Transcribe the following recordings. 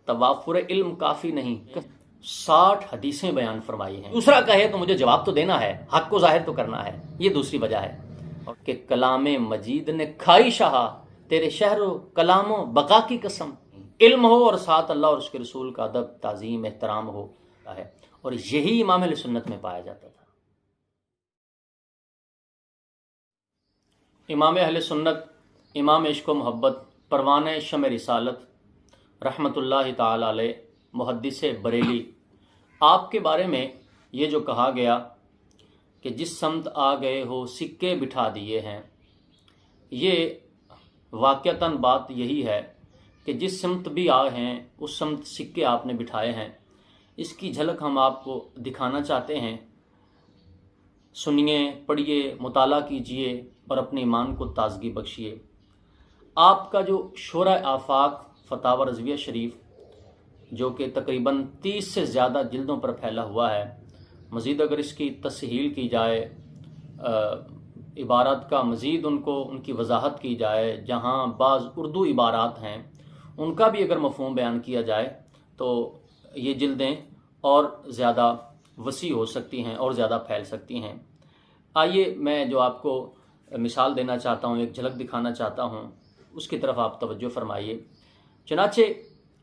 توافر علم کافی نہیں، 60 حدیثیں بیان فرمائی ہیں۔ دوسرا کہے تو مجھے جواب تو دینا ہے، حق کو ظاہر تو کرنا ہے، یہ دوسری وجہ ہے کہ کلام مجید نے کھائی شہا تیرے شہر و کلام و بقا کی قسم، علم ہو اور ساتھ اللہ اور اس کے رسول کا ادب تعظیم احترام ہو ہے، اور یہی امام اہل سنت میں پایا جاتا تھا۔ امام اہل سنت، امام عشق و محبت، پروانہ شمع رسالت رحمۃ اللہ تعالی علیہ، محدث بریلی، آپ کے بارے میں یہ جو کہا گیا کہ جس سمت آ گئے ہو سکے بٹھا دیے ہیں، یہ واقعتاً بات یہی ہے کہ جس سمت بھی آئے ہیں اس سمت سکے آپ نے بٹھائے ہیں۔ اس کی جھلک ہم آپ کو دکھانا چاہتے ہیں، سنیے، پڑھیے، مطالعہ کیجیے اور اپنے ایمان کو تازگی بخشیے۔ آپ کا جو شورۂ آفاق فتاوی رضویہ شریف، جو کہ تقریباً 30 سے زیادہ جلدوں پر پھیلا ہوا ہے، مزید اگر اس کی تصحیح کی جائے، عبارات کا مزید ان کی وضاحت کی جائے، جہاں بعض اردو عبارات ہیں ان کا بھی اگر مفہوم بیان کیا جائے تو یہ جلدیں اور زیادہ وسیع ہو سکتی ہیں اور زیادہ پھیل سکتی ہیں۔ آئیے میں جو آپ کو مثال دینا چاہتا ہوں، ایک جھلک دکھانا چاہتا ہوں، اس کی طرف آپ توجہ فرمائیے۔ چنانچہ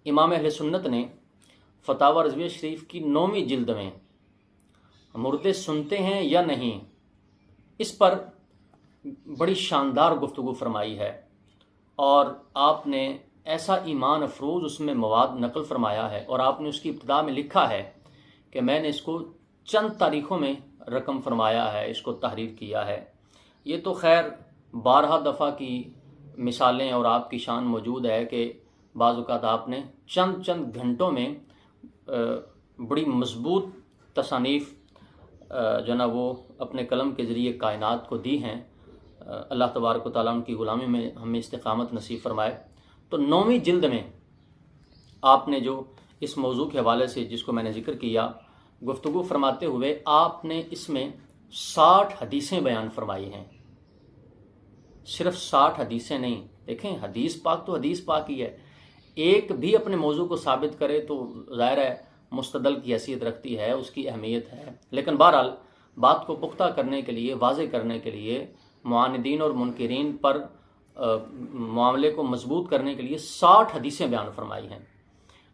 امام اہل سنت نے فتاوی رضویہ شریف کی 9ویں جلد میں مردے سنتے ہیں یا نہیں، اس پر بڑی شاندار گفتگو فرمائی ہے، اور آپ نے ایسا ایمان افروز اس میں مواد نقل فرمایا ہے، اور آپ نے اس کی ابتدا میں لکھا ہے کہ میں نے اس کو چند تاریخوں میں رقم فرمایا ہے، اس کو تحریر کیا ہے۔ یہ تو خیر بارہا دفعہ کی مثالیں اور آپ کی شان موجود ہے کہ بعض اوقات آپ نے چند گھنٹوں میں بڑی مضبوط تصانیف جو نا وہ اپنے قلم کے ذریعے کائنات کو دی ہیں۔ اللہ تبارک و تعالیٰ ان کی غلامی میں ہمیں استقامت نصیب فرمائے۔ تو 9ویں جلد میں آپ نے جو اس موضوع کے حوالے سے جس کو میں نے ذکر کیا، گفتگو فرماتے ہوئے آپ نے اس میں 60 حدیثیں بیان فرمائی ہیں۔ صرف 60 حدیثیں نہیں، دیکھیں حدیث پاک تو حدیث پاک ہی ہے، ایک بھی اپنے موضوع کو ثابت کرے تو ظاہر ہے مستدل کی حیثیت رکھتی ہے، اس کی اہمیت ہے، لیکن بہرحال بات کو پختہ کرنے کے لیے، واضح کرنے کے لیے، معاندین اور منکرین پر معاملے کو مضبوط کرنے کے لیے 60 حدیثیں بیان فرمائی ہیں۔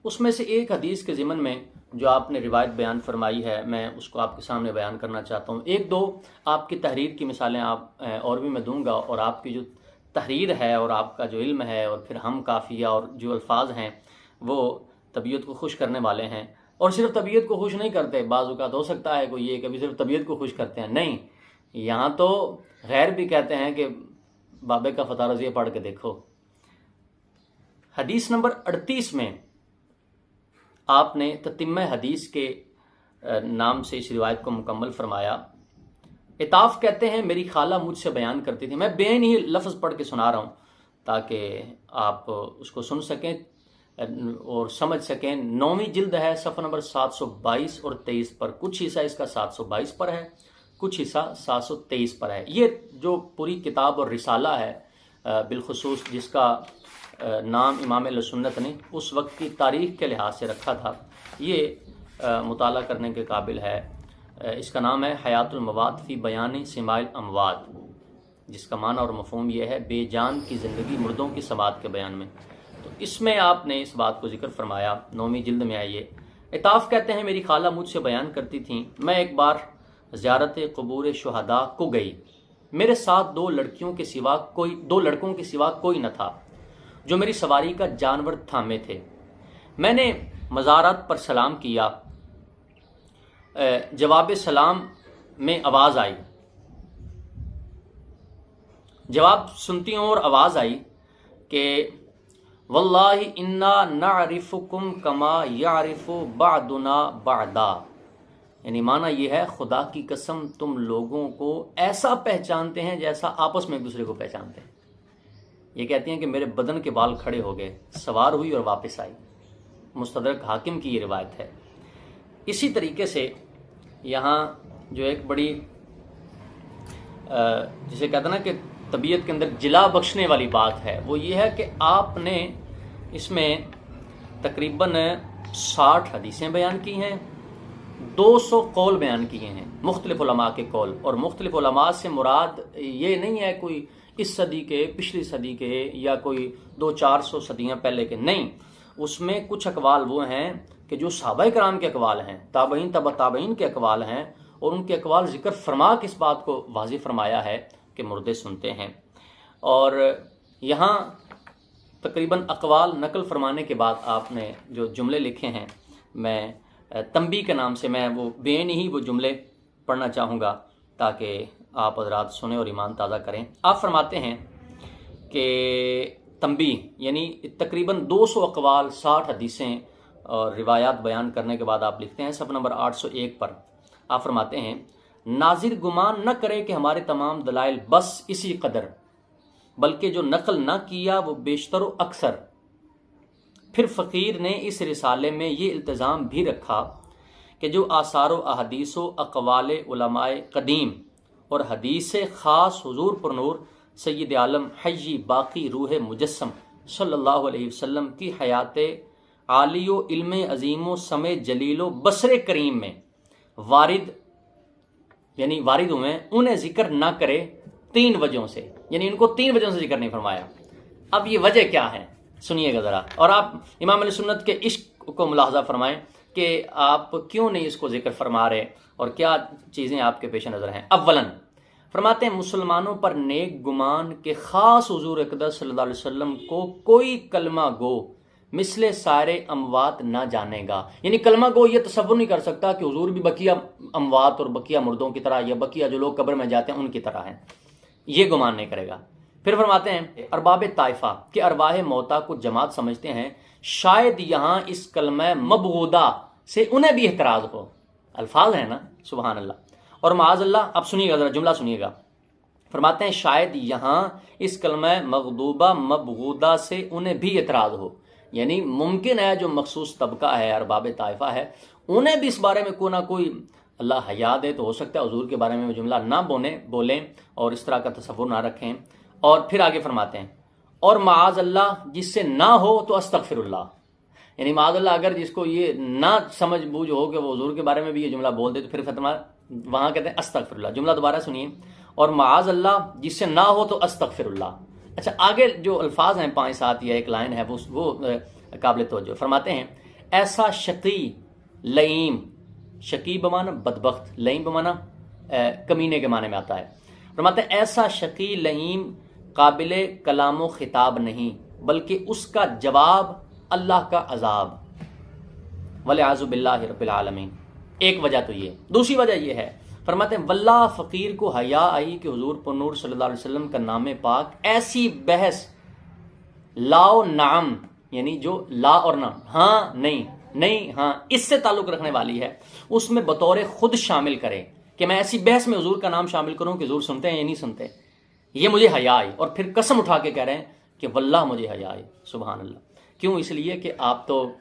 اس میں سے ایک حدیث کے ضمن میں جو آپ نے روایت بیان فرمائی ہے، میں اس کو آپ کے سامنے بیان کرنا چاہتا ہوں۔ ایک دو آپ کی تحریر کی مثالیں آپ اور بھی میں دوں گا، اور آپ کی جو تحریر ہے اور آپ کا جو علم ہے اور پھر ہم کافیہ اور جو الفاظ ہیں وہ طبیعت کو خوش کرنے والے ہیں، اور صرف طبیعت کو خوش نہیں کرتے، بعض اوقات ہو سکتا ہے کوئی یہ کہ صرف طبیعت کو خوش کرتے ہیں، نہیں، یہاں تو غیر بھی کہتے ہیں کہ بابے کا فتح رضیہ پڑھ کے دیکھو۔ حدیث نمبر 38 میں آپ نے تتمہ حدیث کے نام سے اس روایت کو مکمل فرمایا۔ عطاف کہتے ہیں میری خالہ مجھ سے بیان کرتی تھی، میں بے ہی لفظ پڑھ کے سنا رہا ہوں تاکہ آپ اس کو سن سکیں اور سمجھ سکیں۔ 9ویں جلد ہے، صفحہ نمبر 722 اور 23 پر، کچھ حصہ اس کا 722 پر ہے، کچھ حصہ 723 پر ہے۔ یہ جو پوری کتاب اور رسالہ ہے بالخصوص جس کا نام امام اہل سنت نے اس وقت کی تاریخ کے لحاظ سے رکھا تھا، یہ مطالعہ کرنے کے قابل ہے۔ اس کا نام ہے حیات المواد فی بیان سماع الاموات، جس کا معنی اور مفہوم یہ ہے بے جان کی زندگی مردوں کی سماعت کے بیان میں۔ تو اس میں آپ نے اس بات کو ذکر فرمایا، 9ویں جلد میں آئیے۔ عطاف کہتے ہیں میری خالہ مجھ سے بیان کرتی تھیں، میں ایک بار زیارت قبور شہداء کو گئی، میرے ساتھ دو لڑکوں کے سوا کوئی نہ تھا جو میری سواری کا جانور تھامے تھے۔ میں نے مزارات پر سلام کیا، جواب سلام میں آواز آئی، جواب سنتی ہوں اور آواز آئی کہ واللہ انا نعرفکم کما یعرف بعضنا بعضا، یعنی معنی یہ ہے خدا کی قسم تم لوگوں کو ایسا پہچانتے ہیں جیسا آپس میں ایک دوسرے کو پہچانتے ہیں۔ یہ کہتی ہیں کہ میرے بدن کے بال کھڑے ہو گئے، سوار ہوئی اور واپس آئی۔ مستدرک حاکم کی یہ روایت ہے۔ اسی طریقے سے یہاں جو ایک بڑی جسے کہتے ہیں نا کہ طبیعت کے اندر جلا بخشنے والی بات ہے، وہ یہ ہے کہ آپ نے اس میں تقریباً 60 حدیثیں بیان کی ہیں، 200 قول بیان کیے ہیں مختلف علماء کے قول، اور مختلف علماء سے مراد یہ نہیں ہے کوئی اس صدی کے، پچھلی صدی کے، یا کوئی 200-400 صدیاں پہلے کے، نہیں، اس میں کچھ اقوال وہ ہیں کہ جو صحابہ کرام کے اقوال ہیں، تابعین تبع تابعین کے اقوال ہیں، اور ان کے اقوال ذکر فرما کے اس بات کو واضح فرمایا ہے کہ مردے سنتے ہیں۔ اور یہاں تقریباً اقوال نقل فرمانے کے بعد آپ نے جو جملے لکھے ہیں، میں تنبیہ کے نام سے میں وہ بین ہی وہ جملے پڑھنا چاہوں گا تاکہ آپ حضرات سنیں اور ایمان تازہ کریں۔ آپ فرماتے ہیں کہ تنبیہ یعنی تقریباً 200 اقوال، 60 حدیثیں اور روایات بیان کرنے کے بعد آپ لکھتے ہیں صفحہ نمبر 801 پر، آپ فرماتے ہیں ناظر گمان نہ کرے کہ ہمارے تمام دلائل بس اسی قدر، بلکہ جو نقل نہ کیا وہ بیشتر و اکثر۔ پھر فقیر نے اس رسالے میں یہ التزام بھی رکھا کہ جو آثار و احادیث و اقوال علماء قدیم اور حدیث خاص حضور پر نور سید عالم حی باقی روح مجسم صلی اللہ علیہ وسلم کی حیات عالی و علم عظیم و سمع جلیل و بصر کریم میں وارد ہوئے، انہیں ذکر نہ کرے 3 وجہوں سے، یعنی ان کو 3 وجہوں سے ذکر نہیں فرمایا۔ اب یہ وجہ کیا ہے سنیے گا ذرا، اور آپ امام علیہ سنت کے عشق کو ملاحظہ فرمائیں کہ آپ کیوں نہیں اس کو ذکر فرما رہے اور کیا چیزیں آپ کے پیش نظر ہیں۔ اولاً فرماتے ہیں مسلمانوں پر نیک گمان کے خاص حضور اقدس صلی اللہ علیہ وسلم کو کوئی کلمہ گو مثل سارے اموات نہ جانے گا، یعنی کلمہ گو یہ تصور نہیں کر سکتا کہ حضور بھی بقیہ اموات اور بقیہ مردوں کی طرح یا بقیہ جو لوگ قبر میں جاتے ہیں ان کی طرح ہیں، یہ گمان نہیں کرے گا۔ پھر فرماتے ہیں ارباب طائفہ کہ ارواح موتا کو جماعت سمجھتے ہیں، شاید یہاں اس کلمہ مبغوضہ سے انہیں بھی احتراز ہو، الفاظ ہیں نا، سبحان اللہ۔ اور معاذ اللہ، اب سنیے گا ذرا جملہ سنیے گا، فرماتے ہیں شاید یہاں اس کلمہ مغضوبہ مبغوضہ سے انہیں بھی اعتراض ہو، یعنی ممکن ہے جو مخصوص طبقہ ہے، ارباب طائفہ ہے، انہیں بھی اس بارے میں کوئی نہ کوئی اللہ حیا دے تو ہو سکتا ہے حضور کے بارے میں وہ جملہ نہ بولیں اور اس طرح کا تصور نہ رکھیں۔ اور پھر آگے فرماتے ہیں اور معاذ اللہ جس سے نہ ہو تو استغفر اللہ، یعنی معاذ اللہ اگر جس کو یہ نہ سمجھ بوجھ ہو کہ وہ حضور کے بارے میں بھی یہ جملہ بول دے تو پھر وہاں کہتے ہیں استغفر اللہ۔ جملہ دوبارہ سنیے، اور معاذ اللہ جس سے نہ ہو تو استغفر اللہ۔ اچھا، آگے جو الفاظ ہیں 5-7 یا ایک لائن ہے وہ قابل توجہ، فرماتے ہیں ایسا شقی لئیم، شقی بمانا بدبخت، لئیم بمانا کمینے کے معنی میں آتا ہے، فرماتے ہیں ایسا شقی لئیم قابل کلام و خطاب نہیں بلکہ اس کا جواب اللہ کا عذاب، والعیاذ باللہ رب العالمین۔ ایک وجہ تو یہ، دوسری وجہ یہ ہے، فرماتے ہیں واللہ فقیر کو حیا آئی کہ حضور پر نور صلی اللہ علیہ وسلم کا نام پاک ایسی بحث لا و نعم، یعنی جو لا اور نعم، ہاں نہیں ہاں، اس سے تعلق رکھنے والی ہے، اس میں بطور خود شامل کرے کہ میں ایسی بحث میں حضور کا نام شامل کروں کہ حضور سنتے ہیں یا نہیں سنتے، یہ مجھے حیا آئی، اور پھر قسم اٹھا کے کہہ رہے ہیں کہ واللہ مجھے حیا آئی، سبحان اللہ۔ کیوں؟ اس لیے کہ آپ تو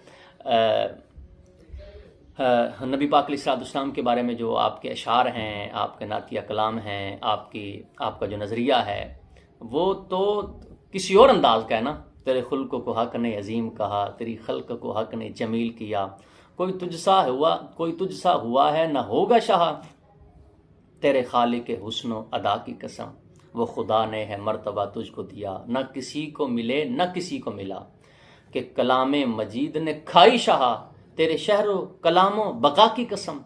نبی پاک علیہ السلام کے بارے میں جو آپ کے اشعار ہیں، آپ کے نعتیہ کلام ہیں، آپ کا جو نظریہ ہے وہ تو کسی اور انداز کا ہے نا، تیرے خلق کو حق نے عظیم کہا، تیری خلق کو حق نے جمیل کیا، کوئی تجھ سا ہوا ہے نہ ہوگا شاہ، تیرے خالق حسن و ادا کی قسم، وہ خدا نے ہے مرتبہ تجھ کو دیا، نہ کسی کو ملے نہ کسی کو ملا، کہ کلام مجید نے کھائی شاہ، تیرے شہر و کلام و بقا کی قسم،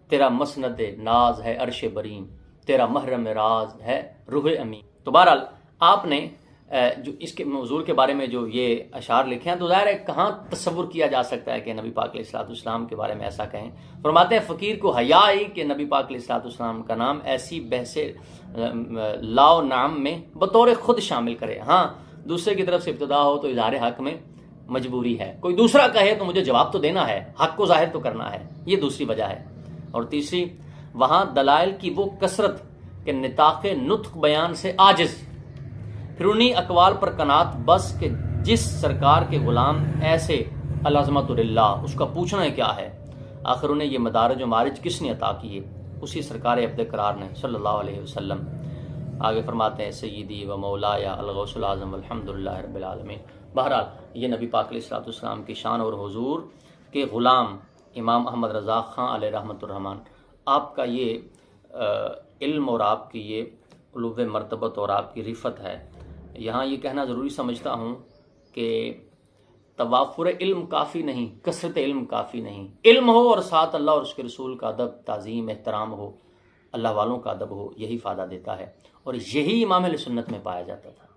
تیرا مسند ناز ہے عرش بریم، تیرا محرم راز ہے روح امین۔ تو بہرحال آپ نے جو اس کے حضور کے بارے میں جو یہ اشعار لکھے ہیں تو ظاہر ہے کہاں تصور کیا جا سکتا ہے کہ نبی پاک علیہ السلام کے بارے میں ایسا کہیں۔ فرماتے ہیں فقیر کو حیا آئی کہ نبی پاک علیہ السلام کا نام ایسی بحث لا و نعم میں بطور خود شامل کرے، ہاں دوسرے کی طرف سے ابتدا ہو تو اظہار حق میں مجبوری ہے، کوئی دوسرا کہے تو مجھے جواب تو دینا ہے، حق کو ظاہر تو کرنا ہے، یہ دوسری وجہ ہے۔ اور تیسری، وہاں دلائل کی وہ کثرت کہ نطاق نطق بیان سے عاجز، پھر انہی اقوال پر قناعت بس کہ جس سرکار کے غلام ایسے العظمت للہ، اس کا پوچھنا ہے کیا ہے، آخر انہیں یہ مدارج و معارج کس نے عطا کیے، اسی سرکار عبد قرار نے صلی اللہ علیہ وسلم۔ آگے فرماتے ہیں سیدی و مولایا الغوث العظم والحمد للہ رب العالمین۔ بہرحال یہ نبی پاک علیہ الصلوۃ والسلام کی شان اور حضور کے غلام امام احمد رضا خان علیہ رحمۃ الرحمن، آپ کا یہ علم اور آپ کی یہ علو مرتبت اور آپ کی رفت ہے۔ یہاں یہ کہنا ضروری سمجھتا ہوں کہ توافر علم کافی نہیں، کثرت علم کافی نہیں، علم ہو اور ساتھ اللہ اور اس کے رسول کا ادب، تعظیم، احترام ہو، اللہ والوں کا ادب ہو، یہی فائدہ دیتا ہے، اور یہی امام اہل سنت میں پایا جاتا تھا۔